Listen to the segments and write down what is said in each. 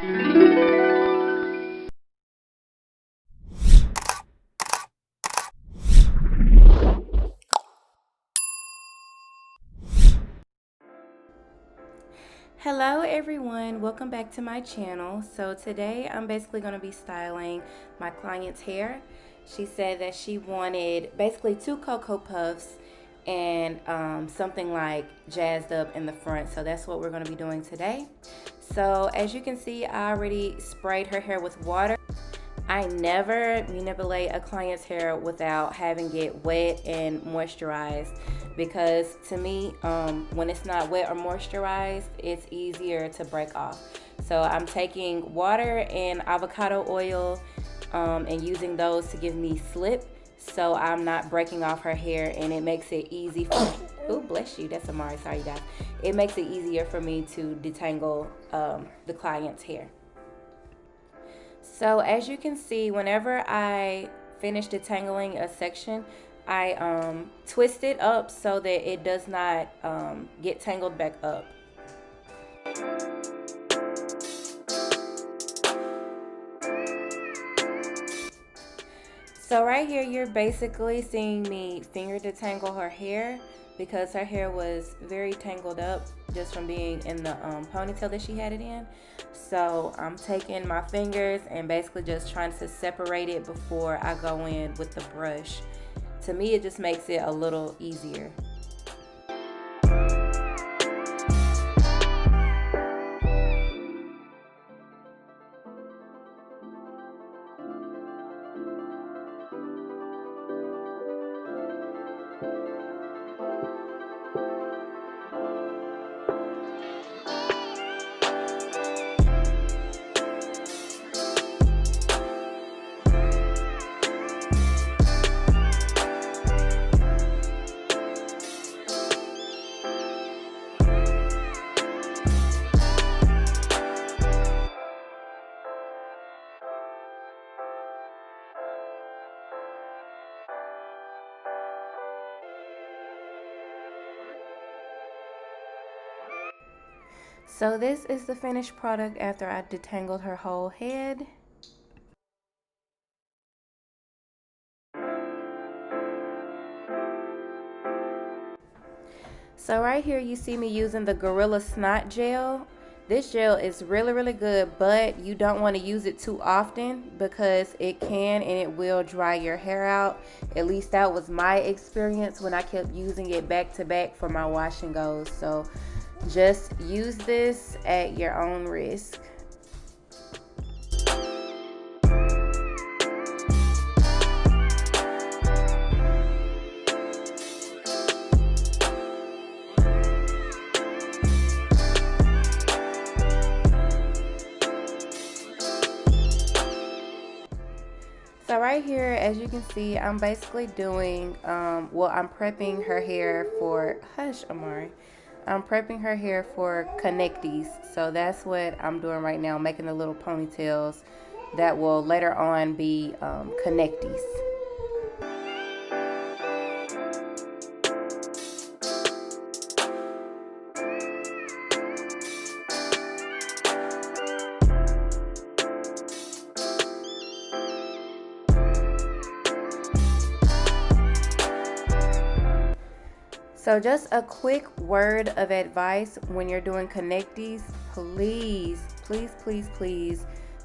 Hello everyone, welcome back to my channel. So today I'm basically going to be styling my client's hair. She said that she wanted basically 2 Cocoa Puffs and something like jazzed up in the front. So that's what we're going to be doing today. So as you can see, I already sprayed her hair with water. I never manipulate a client's hair without having it wet and moisturized, because to me, when it's not wet or moisturized, it's easier to break off. So I'm taking water and avocado oil and using those to give me slip, so I'm not breaking off her hair, and it makes it easy for oh bless you, that's Amari, sorry you guys. It makes it easier for me to detangle the client's hair. So as you can see, whenever I finish detangling a section, I twist it up so that it does not get tangled back up. So right here, you're basically seeing me finger detangle her hair, because her hair was very tangled up just from being in the ponytail that she had it in. So I'm taking my fingers and basically just trying to separate it before I go in with the brush. To me, it just makes it a little easier. So this is the finished product after I detangled her whole head. So right here you see me using the Gorilla Snot Gel. This gel is really good, but you don't want to use it too often because it can and it will dry your hair out. At least that was my experience when I kept using it back to back for my wash and goes. So just use this at your own risk. So right here, as you can see, I'm basically doing, well, I'm prepping her hair for, hush, Amari. I'm prepping her hair for connecties. So that's what I'm doing right now, making the little ponytails that will later on be connecties. So just a quick word of advice when you're doing connecties, please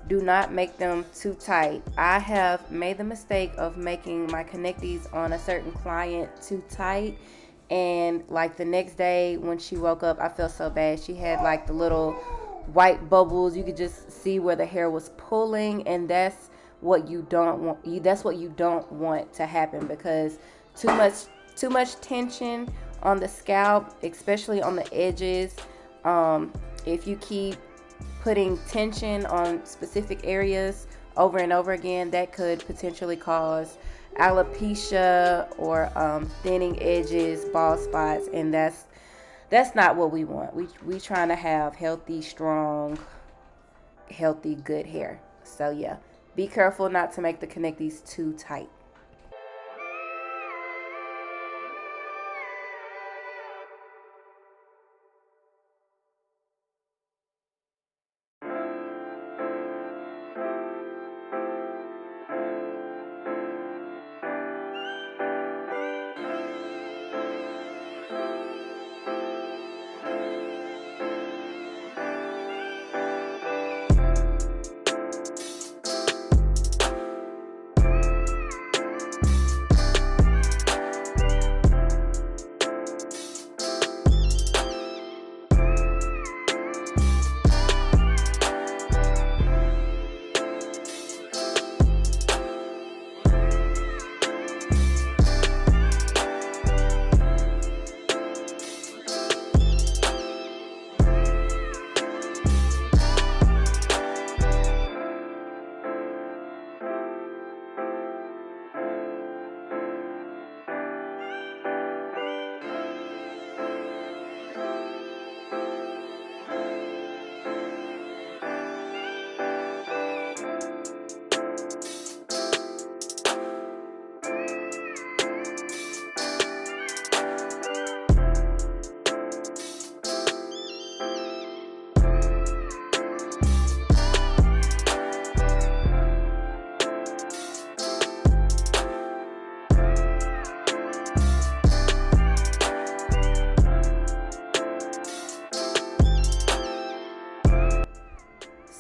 do not make them too tight. I have made the mistake of making my connecties on a certain client too tight, and like the next day when she woke up, I felt so bad. She had like the little white bubbles. You could just see where the hair was pulling, and that's what you don't want. That's what you don't want to happen, because too much tension on the scalp, especially on the edges. If you keep putting tension on specific areas over and over again, that could potentially cause alopecia or thinning edges, bald spots, and that's not what we want. We trying to have healthy, strong, healthy, good hair. So yeah, be careful not to make the connecties too tight.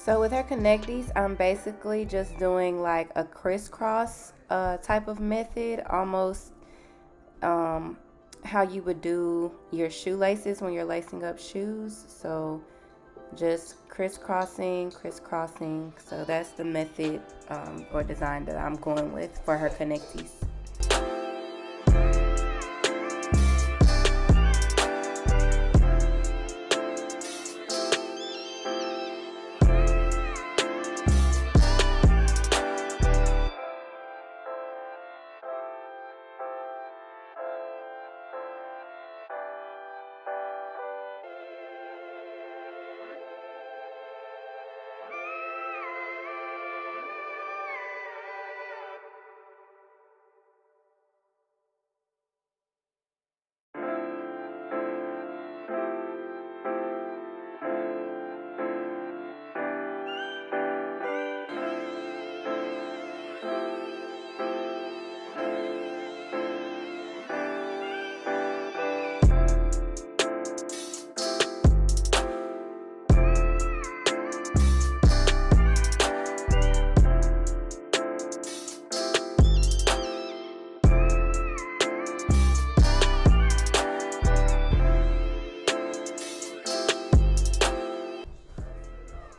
So with her connecties, I'm basically just doing like a crisscross type of method, almost how you would do your shoelaces when you're lacing up shoes. So just crisscrossing, crisscrossing. So that's the method or design that I'm going with for her connecties.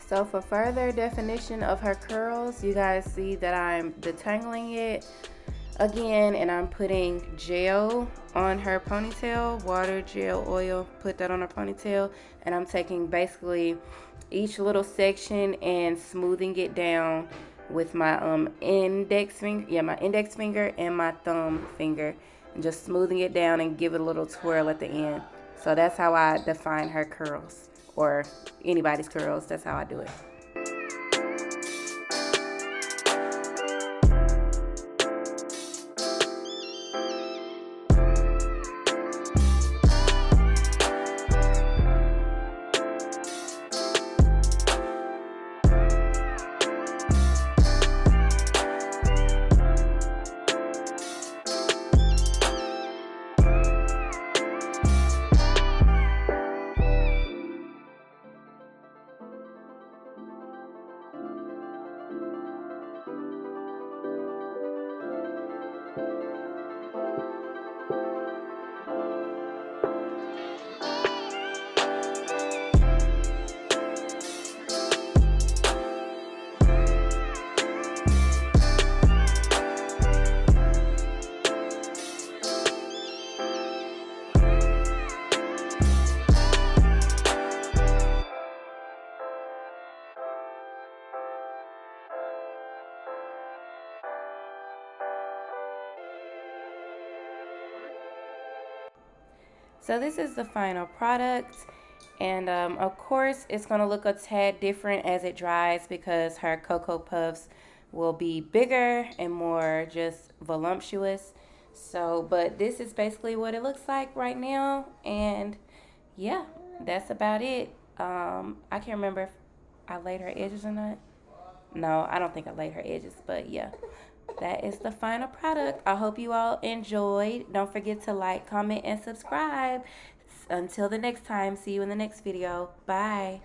So for further definition of her curls, you guys see that I'm detangling it again, and I'm putting gel on her ponytail, water, gel, oil, put that on her ponytail, and I'm taking basically each little section and smoothing it down with my index finger and my thumb finger, and just smoothing it down and give it a little twirl at the end. So that's how I define her curls, or anybody's curls. That's how I do it. So this is the final product, and of course it's going to look a tad different as it dries because her Cocoa Puffs will be bigger and more just voluptuous. So, but this is basically what it looks like right now, and yeah, that's about it. I can't remember if I laid her edges or not. No, I don't think I laid her edges, but yeah, that is the final product. I hope you all enjoyed. Don't forget to like, comment, and subscribe. Until the next time, see you in the next video. Bye.